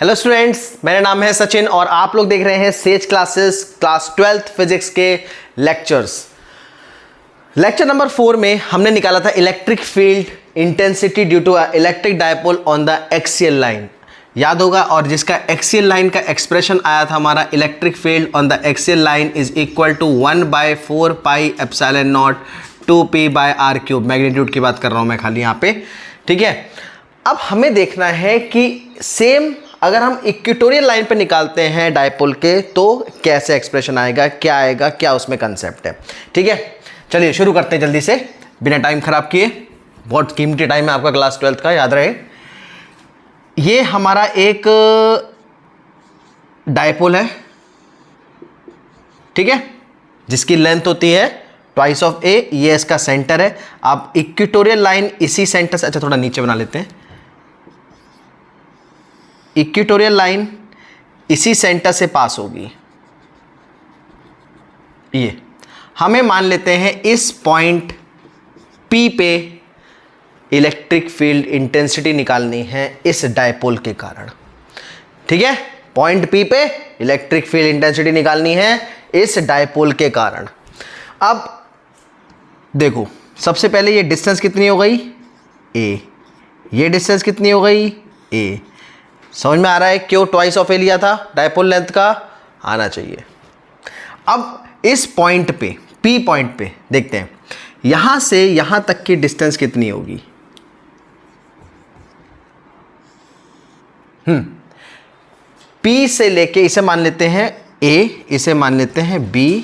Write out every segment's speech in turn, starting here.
Hello students, मेरा नाम है सचिन और आप लोग देख रहे हैं Sage classes class 12th physics के लेक्चर्स। लेक्चर नंबर 4 में हमने निकाला था electric field intensity due to electric dipole on the axial line, याद होगा। और जिसका एक्सियल लाइन का एक्सप्रेशन आया था हमारा, electric field on the axial line is equal to 1/4 pi epsilon naught 2p/r³। Magnitude की बात कर रहा हूं मैं खाली यहाँ पे, ठीक है। अब हमें देखना है कि सेम अगर हम इक्वेटोरियल लाइन पे निकालते हैं डायपोल के तो कैसे एक्सप्रेशन आएगा, क्या आएगा, क्या उसमें कंसेप्ट है, ठीक है। चलिए शुरू करते हैं जल्दी से, बिना टाइम खराब किए। बहुत कीमती टाइम है आपका क्लास 12th का, याद रहे। ये हमारा एक डायपोल है, ठीक है, जिसकी लेंथ होती है ट्वाइस ऑफ ए। ये इसका सेंटर है। अब इक्वेटोरियल लाइन इसी सेंटर से, अच्छा थोड़ा नीचे बना लेते हैं। इक्वेटोरियल लाइन इसी सेंटर से पास होगी। ये हमें मान लेते हैं इस पॉइंट P पे इलेक्ट्रिक फील्ड इंटेंसिटी निकालनी है इस डायपोल के कारण, ठीक है। पॉइंट P पे इलेक्ट्रिक फील्ड इंटेंसिटी निकालनी है इस डायपोल के कारण। अब देखो, सबसे पहले ये डिस्टेंस कितनी हो गई A, ये डिस्टेंस कितनी हो गई A। समझ में आ रहा है क्यों ट्वाइस ऑफ ए लिया था डायपोल लेंथ का, आना चाहिए। अब इस पॉइंट पे P पॉइंट पे देखते हैं यहां से यहां तक की डिस्टेंस कितनी होगी। P से लेके इसे मान लेते हैं A, इसे मान लेते हैं B।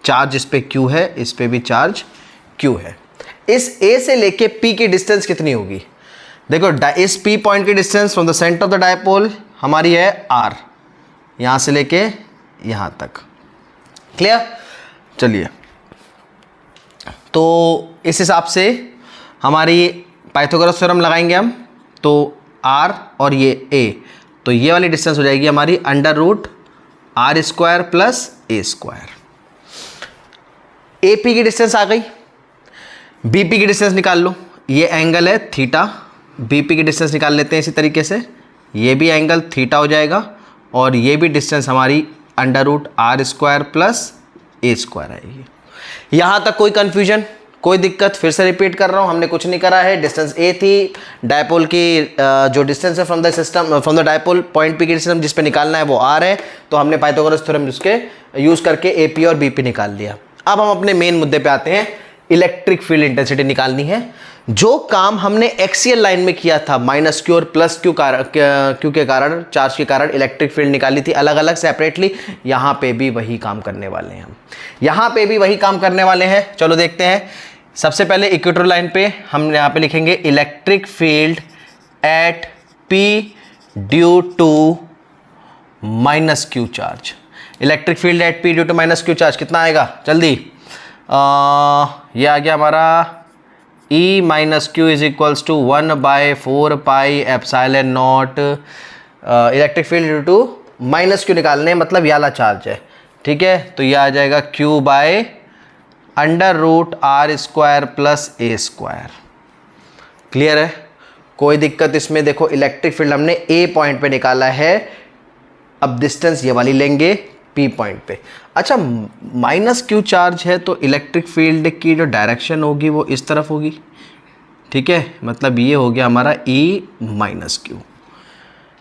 चार्ज इस पे Q है, इस पे भी चार्ज Q है। इस A से लेके P की डिस्टेंस कितनी होगी। देखो, इस P पॉइंट की distance from the centre of the dipole हमारी है R, यहां से लेके यहां तक। क्लियर। चलिए, तो इस हिसाब से हमारी पाइथागोरस थ्योरम लगाएंगे हम, तो R और ये A, तो ये वाली डिस्टेंस हो जाएगी हमारी √R² प्लस A²। AP की डिस्टेंस आ गई। BP की डिस्टेंस निकाल लो, ये एंगल है थीटा। BP की डिस्टेंस निकाल लेते हैं इसी तरीके से, ये भी एंगल थीटा हो जाएगा और ये भी डिस्टेंस हमारी √R² प्लस A² आएगी। यहाँ तक कोई कन्फ्यूजन, कोई दिक्कत? फिर से रिपीट कर रहा हूँ, हमने कुछ नहीं करा है। डिस्टेंस A थी, डायपोल की जो डिस्टेंस है from the system, from the dipole point P की डिस्टेंस जिस पे निकालना है वो R है, तो हमने पाइथागोरस थ्योरम उसके यूज़ करके AP और BP निकाल लिया। अब हम अपने मेन मुद्दे पे आते हैं, इलेक्ट्रिक फील्ड इंटेंसिटी निकालनी है। जो काम हमने एक्सियल लाइन में किया था -Q और +Q के कारण, चार्ज के कारण इलेक्ट्रिक फील्ड निकाली थी अलग अलग सेपरेटली, यहाँ पे भी वही काम करने वाले हैं हम, यहाँ पे भी वही काम करने वाले हैं। चलो देखते हैं। सबसे पहले इक्वेटोरियल लाइन पे हम यहाँ पे लिखेंगे electric field at P due to -Q charge. Electric field at P due to -Q charge कितना आएगा जल्दी। ये आ गया हमारा E - Q is equals to 1/4 pi epsilon naught. Electric field due to -Q निकालने, मतलब ये वाला चार्ज है, ठीक है। तो ये आ जाएगा Q/√R² प्लस A²। क्लियर है, कोई दिक्कत इसमें? देखो, इलेक्ट्रिक फील्ड हमने A पॉइंट पे निकाला है, अब डिस्टेंस ये वाली लेंगे P पॉइंट पे। अच्छा, -Q चार्ज है तो इलेक्ट्रिक फील्ड की जो डायरेक्शन होगी वो इस तरफ होगी, ठीक है। मतलब ये हो गया हमारा E - Q।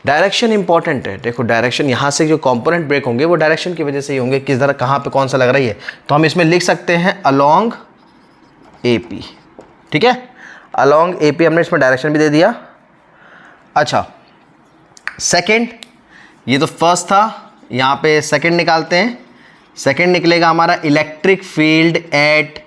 डायरेक्शन इंपॉर्टेंट है। देखो, डायरेक्शन यहाँ से जो कंपोनेंट ब्रेक होंगे वो डायरेक्शन की वजह से ही होंगे, किस तरह कहाँ पे कौन सा लग रही है। तो हम इसमें लिख सकते हैं अलोंग AP, ठीक है। अलोंग AP हमने इसमें डायरेक्शन भी दे दिया। अच्छा, सेकेंड, ये तो फर्स्ट था, यहाँ पे सेकेंड निकालते हैं। सेकेंड निकलेगा हमारा electric field at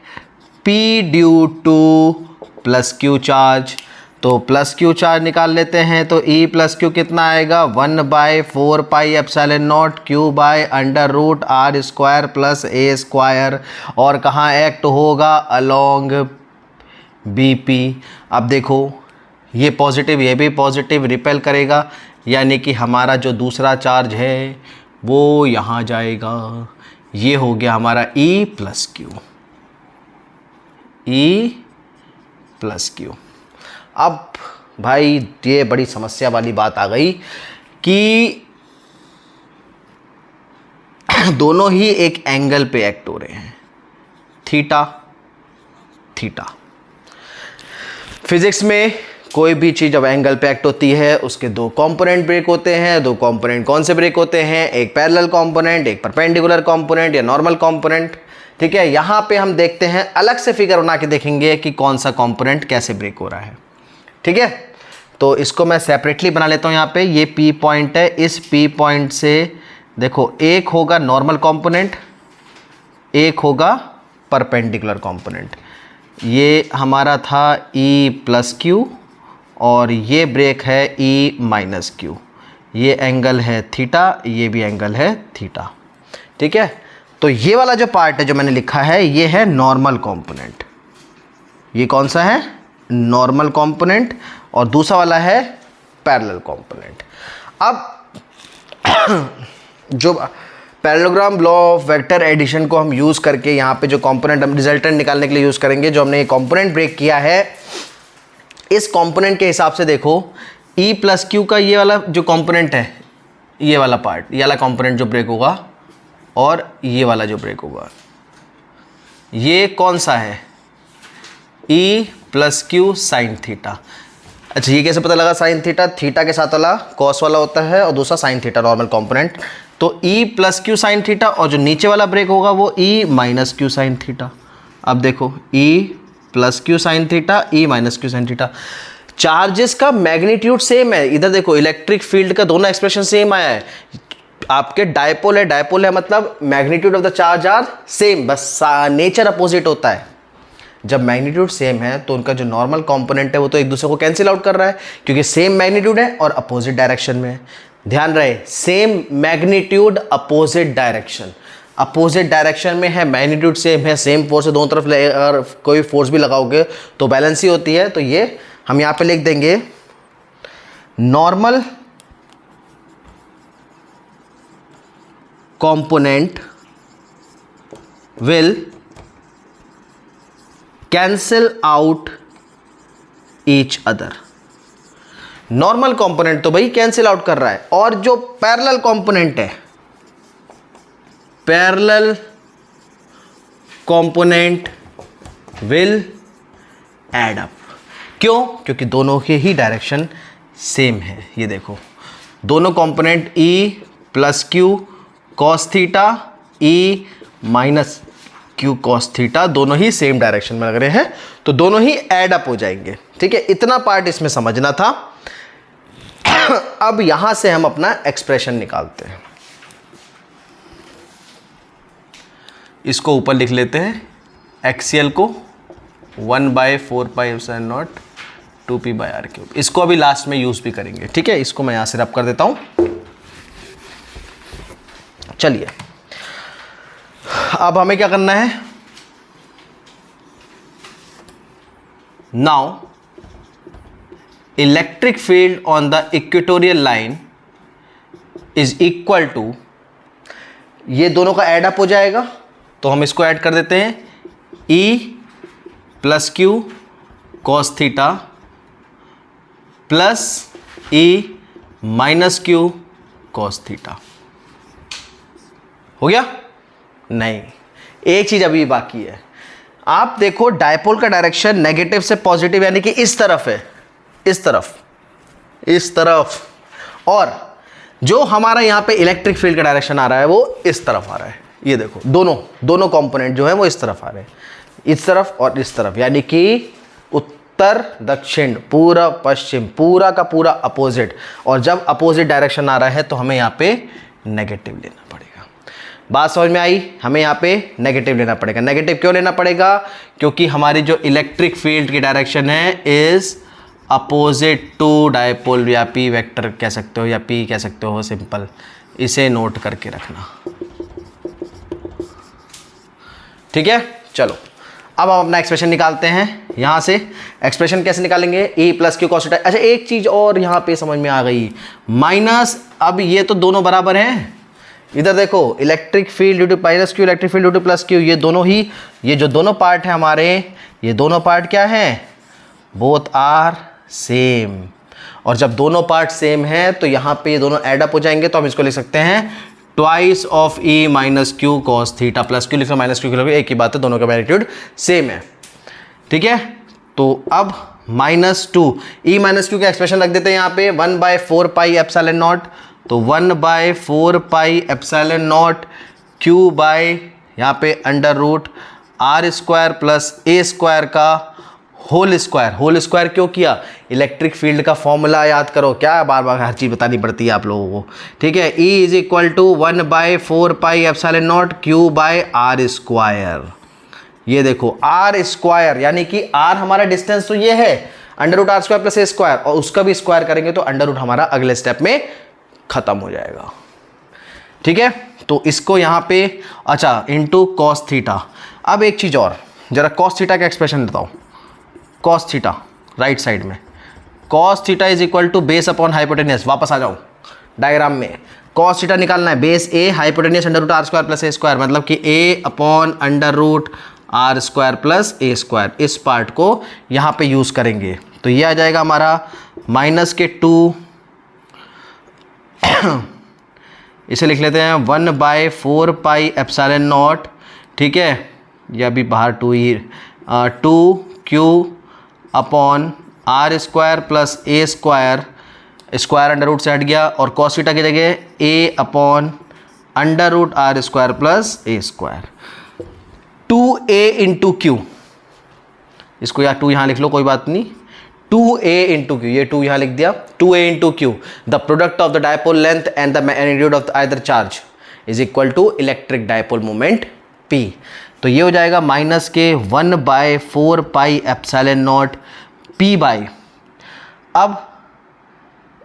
P due to +Q charge. तो +Q चार्ज निकाल लेते हैं, तो E + Q कितना आएगा 1/4 pi epsilon not Q/√R² plus A²। और कहाँ एक्ट होगा, अलोंग BP। अब देखो, ये पॉजिटिव, ये भी पॉजिटिव, रिपेल करेगा, यानी कि हमारा जो दूसरा चार्ज है वो यहाँ जाएगा। ये हो गया हमारा E + Q, E + Q। अब भाई ये बड़ी समस्या वाली बात आ गई कि दोनों ही एक एंगल पे एक्ट हो रहे हैं, थीटा थीटा। फिजिक्स में कोई भी चीज़ जब एंगल पे एक्ट होती है उसके दो कंपोनेंट ब्रेक होते हैं। दो कंपोनेंट कौन से ब्रेक होते हैं? एक पैरेलल कंपोनेंट, एक परपेंडिकुलर कंपोनेंट या नॉर्मल कंपोनेंट। ठीक है, यहाँ पे हम देखते हैं, अलग से फिगर बना के देखेंगे कि कौन सा कंपोनेंट कैसे ब्रेक हो रहा है। ठीक है, तो इसको मैं सेपरेटली बना लेता हूँ। यहाँ पे ये P पॉइंट है, इस P पॉइंट से देखो एक होगा नॉर्मल कंपोनेंट, एक होगा परपेंडिकुलर कंपोनेंट। ये हमारा था E प्लस क्यू और ये ब्रेक है E माइनस क्यू। ये एंगल है थीटा, ये भी एंगल है थीटा। ठीक है, तो ये वाला जो पार्ट है जो मैंने लिखा है ये है नॉर्मल कंपोनेंट। ये कौन सा है? Normal component. और दूसरा वाला है पैरेलल कंपोनेंट। अब जो parallelogram law of vector addition को हम यूज़ करके यहाँ पे जो कंपोनेंट हम रिजल्टेंट निकालने के लिए यूज़ करेंगे, जो हमने ये कंपोनेंट ब्रेक किया है, इस कंपोनेंट के हिसाब से देखो E प्लस क्यू का ये वाला जो कंपोनेंट है, ये वाला पार्ट, ये वाला कंपोनेंट जो ब्रेक होगा और ये वाला जो ब्रेक होगा, ये कौन सा है? E plus Q sine theta. अच्छा, ये कैसे पता लगा साइन थीटा? थीटा के साथ वाला कॉस वाला होता है और दूसरा साइन थीटा नॉर्मल कंपोनेंट। तो E plus Q sine theta और जो नीचे वाला ब्रेक होगा वो E minus Q sine theta. अब देखो E plus Q sine theta, E minus Q sine theta. Charges का मैग्नीट्यूड सेम है। इधर देखो इलेक्ट्रिक फील्ड का दोनों एक्सप्रेशन सेम आया है। आपके डायपोल है, डायपोल है मतलब magnitude of the charge are same, बस नेचर अपोजिट होता है। जब मैग्नीट्यूड सेम है तो उनका जो नॉर्मल कंपोनेंट है वो तो एक दूसरे को कैंसिल आउट कर रहा है, क्योंकि सेम मैग्नीट्यूड है और अपोजिट डायरेक्शन में है। ध्यान रहे, same magnitude opposite direction. Opposite direction में है, मैग्नीट्यूड सेम है, सेम फोर्स है दोनों तरफ, अगर कोई फोर्स भी लगाओगे तो बैलेंस ही होती है। तो ये हम यहाँ पे लिख देंगे normal component will cancel out each other. Normal component तो भाई कैंसिल आउट कर रहा है, और जो पैरेलल कंपोनेंट है, parallel component will add up. क्यों? क्योंकि दोनों के ही डायरेक्शन सेम है। ये देखो दोनों component E plus Q cos theta, E minus Q cos theta, दोनों ही सेम डायरेक्शन में लग रहे हैं, तो दोनों ही ऐड अप हो जाएंगे। ठीक है, इतना पार्ट इसमें समझना था। अब यहां से हम अपना एक्सप्रेशन निकालते हैं। इसको ऊपर लिख लेते हैं, एक्सीएल को 1/4πε0 2p/r³। इसको अभी लास्ट में यूज भी करेंगे। ठीक है, इसको मैं यहां से रब कर देता हूं। चलिए, अब हमें क्या करना है? Now electric field on the equatorial line is equal to, ये दोनों का ऐड अप हो जाएगा तो हम इसको ऐड कर देते हैं, E plus Q cos theta plus E minus Q cos theta. हो गया? नहीं, एक चीज अभी बाकी है। आप देखो डायपोल का डायरेक्शन नेगेटिव से पॉजिटिव यानी कि इस तरफ है, इस तरफ, इस तरफ, और जो हमारा यहां पे इलेक्ट्रिक फील्ड का डायरेक्शन आ रहा है वो इस तरफ आ रहा है। ये देखो दोनों कंपोनेंट जो है वो इस तरफ आ रहे हैं, इस तरफ और इस तरफ, यानी कि उत्तर दक्षिण पूर्व पश्चिम, पूरा का पूरा अपोजिट। और जब अपोजिट डायरेक्शन आ रहा है तो हमें यहाँ पे नेगेटिव लेना पड़ेगा। बात समझ में आई? हमें यहाँ पे नेगेटिव लेना पड़ेगा। नेगेटिव क्यों लेना पड़ेगा? क्योंकि हमारी जो इलेक्ट्रिक फील्ड की डायरेक्शन है इज अपोजिट टू डायपोल, या पी वेक्टर कह सकते हो या पी कह सकते हो, सिंपल। इसे नोट करके रखना। ठीक है, चलो अब हम अपना एक्सप्रेशन निकालते हैं। यहां से एक्सप्रेशन कैसे निकालेंगे? E plus Q cos theta. अच्छा, एक चीज और यहां पे समझ में आ गई, माइनस, अब ये तो दोनों बराबर हैं। इधर देखो electric field due to minus Q, electric field due to plus Q, ये दोनों ही, ये जो दोनों पार्ट है हमारे, ये दोनों पार्ट क्या हैं? Both are same. और जब दोनों पार्ट सेम है तो यहाँ पे ये दोनों एड अप हो जाएंगे, तो हम इसको लिख सकते हैं twice of E minus Q cos theta, plus Q लिखो माइनस क्यू लिखो, एक ही बात है, दोनों का मैग्नीट्यूड सेम है। ठीक है, तो अब -2 ई माइनस क्यू का एक्सप्रेशन रख देते हैं यहाँ पे 1/4 पाई एप्सिलॉन नॉट, तो 1/4 pi epsilon naught Q by यहाँ पे under root are square plus A square का होल स्क्वायर। होल स्क्वायर क्यों किया? इलेक्ट्रिक फील्ड का फॉर्मूला याद करो, क्या बार बार हर चीज़ बतानी पड़ती है आप लोगों को। ठीक है, E is equal to 1/4 pi epsilon naught Q by r square. ये देखो आर स्क्वायर, यानी कि आर हमारा डिस्टेंस तो ये है under root are square plus A square, और उसका भी स्क्वायर करेंगे तो अंडर रूट हमारा अगले स्टेप में खत्म हो जाएगा। ठीक है, तो इसको यहां पे अच्छा इंटू कॉस थीटा। अब एक चीज और, जरा कॉस थीटा का एक्सप्रेशन बताओ। कॉस थीटा राइट साइड में, cos theta is equal to base upon hypotenuse. वापस आ जाओ डायग्राम में, कॉस थीटा निकालना है, base A hypotenuse under root are square plus A square, मतलब कि A upon under root are square plus A square. इस पार्ट को यहाँ पे यूज़ करेंगे तो ये आ जाएगा हमारा -2, इसे लिख लेते हैं 1/4 पाई एप्सिलॉन नॉट। ठीक है, या भी बाहर 2 Q upon R square plus ए स्क्वायर, स्क्वायर अंडर रूट से हट गया, और कॉस थीटा की जगह A upon under root are square plus A square. 2a into Q, इसको या 2 यहाँ लिख लो कोई बात नहीं, 2a इंटू क्यू, ये 2 यहाँ लिख दिया, 2a into Q the product of the dipole length and the magnitude of either charge is equal to electric dipole moment P। तो ये हो जाएगा -1/4 pi epsilon naught P by, अब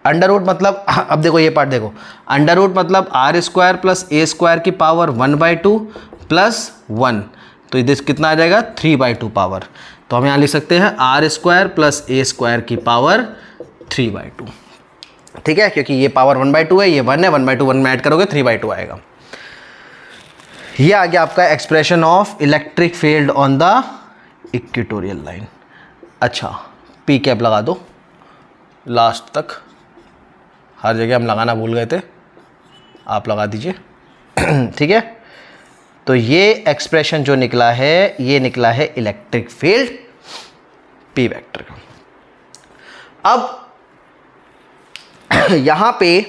अंडर रूट मतलब, अब देखो ये पार्ट देखो, अंडर रूट मतलब आर स्क्वायर प्लस ए स्क्वायर की पावर 1/2 प्लस 1, तो ये कितना आ जाएगा 3/2 पावर। तो हम यहाँ लिख सकते हैं आर स्क्वायर प्लस ए स्क्वायर की पावर 3/2। ठीक है, क्योंकि ये पावर 1/2 है, ये 1 है, 1/2 1 में ऐड करोगे 3/2 आएगा। ये आ गया आपका expression of electric field on the equatorial line. अच्छा, पी कैप लगा दो लास्ट तक, हर जगह हम लगाना भूल गए थे, आप लगा दीजिए। ठीक है, तो ये एक्सप्रेशन जो निकला है, ये निकला है इलेक्ट्रिक फील्ड P वेक्टर का। अब यहां पे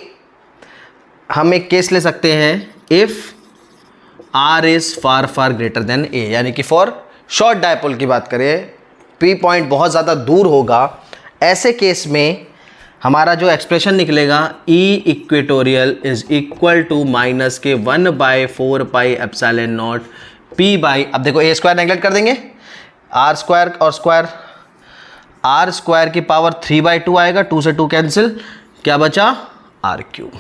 हम एक केस ले सकते हैं, if R is far far greater than A, यानी कि फॉर शॉर्ट डायपोल की बात करें, P पॉइंट बहुत ज़्यादा दूर होगा, ऐसे केस में हमारा जो एक्सप्रेशन निकलेगा E equatorial is equal to -1/4 pi epsilon naught P by, अब देखो ए स्क्वायर नेगलेक्ट कर देंगे, आर स्क्वायर और स्क्वायर, आर स्क्वायर की पावर 3/2 आएगा, 2 से 2 कैंसिल, क्या बचा आर क्यूब।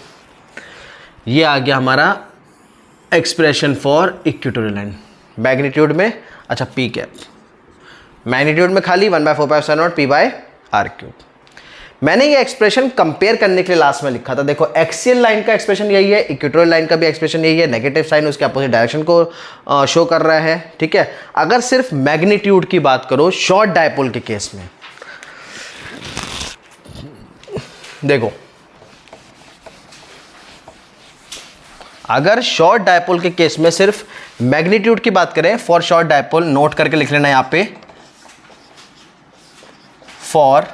ये आ गया हमारा expression for equatorial line. Magnitude में अच्छा P कैप, मैग्नीट्यूड में खाली 1/4 pi epsilon naught P by r cube. मैंने ये एक्सप्रेशन कंपेयर करने के लिए लास्ट में लिखा था। देखो एक्सियल लाइन का एक्सप्रेशन यही है, इक्वेटोरियल लाइन का भी एक्सप्रेशन यही है, नेगेटिव साइन उसके अपोजिट डायरेक्शन को शो कर रहा है। ठीक है, अगर सिर्फ मैग्नीट्यूड की बात करो शॉर्ट डायपोल के केस में, देखो अगर शॉर्ट डायपोल के केस में सिर्फ मैग्नीट्यूड की बात करें, फॉर शॉर्ट डायपोल, नोट करके लिख लेना यहां पे, फॉर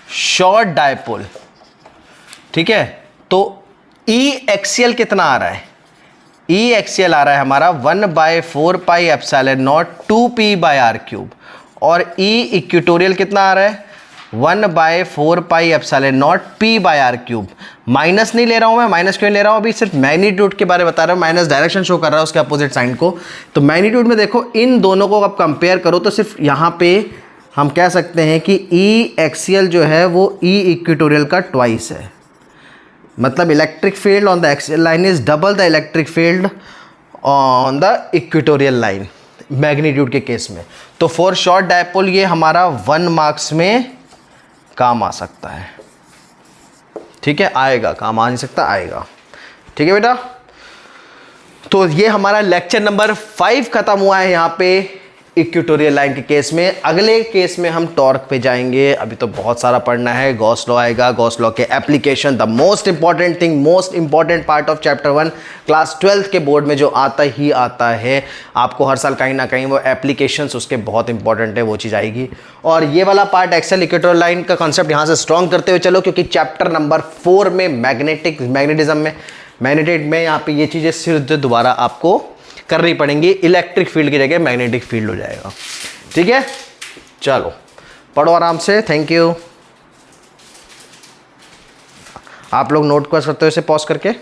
शॉर्ट डायपोल। ठीक है, तो E एक्सियल कितना आ रहा है? E एक्सियल आ रहा है हमारा 1/4 pi epsilon naught 2P by r cube, और E इक्वेटोरियल कितना आ रहा है 1/4 pi epsilon naught P by r cube. Minus नहीं ले रहा हूं मैं, माइनस क्यों ले रहा हूं, अभी सिर्फ मैग्नीट्यूड के बारे में बता रहा हूं, माइनस डायरेक्शन शो कर रहा है उसके अपोजिट साइन को। तो मैग्नीट्यूड में देखो इन दोनों को आप कंपेयर करो तो सिर्फ यहां पे हम कह सकते हैं कि E एक्सियल जो है वो E इक्वेटोरियल का ट्वाइस है, मतलब electric field on the axial line is double the electric field on the equatorial line magnitude के केस में। तो फॉर शॉर्ट डायपोल ये हमारा 1 मार्क्स में काम आ सकता है। ठीक है, आएगा, काम आ नहीं सकता, आएगा। ठीक है बेटा, तो ये हमारा लेक्चर नंबर 5 खत्म हुआ है यहाँ पे इक्वेटोरियल लाइन के केस में। अगले केस में हम टॉर्क पे जाएंगे, अभी तो बहुत सारा पढ़ना है। गॉस लॉ आएगा, गॉस लॉ के application, the most important thing, most important part of chapter 1 class 12th के बोर्ड में जो आता ही आता है आपको हर साल कहीं ना कहीं, वो एप्लीकेशंस उसके बहुत इंपॉर्टेंट है, वो चीज़ आएगी। और ये वाला पार्ट एक्सेल इक्वेटोरियल लाइन का कॉन्सेप्ट यहाँ से स्ट्रॉन्ग करते हुए चलो, क्योंकि चैप्टर नंबर 4 में मैग्नेटिज्म में, मैग्नेटिक में यहाँ पे ये चीज़ें सिर्फ दोबारा आपको करनी पड़ेंगी। इलेक्ट्रिक फील्ड की जगह मैग्नेटिक फील्ड हो जाएगा। ठीक है, चलो पढ़ो आराम से। Thank you. आप लोग नोट कर सकते हो इसे पॉज करके।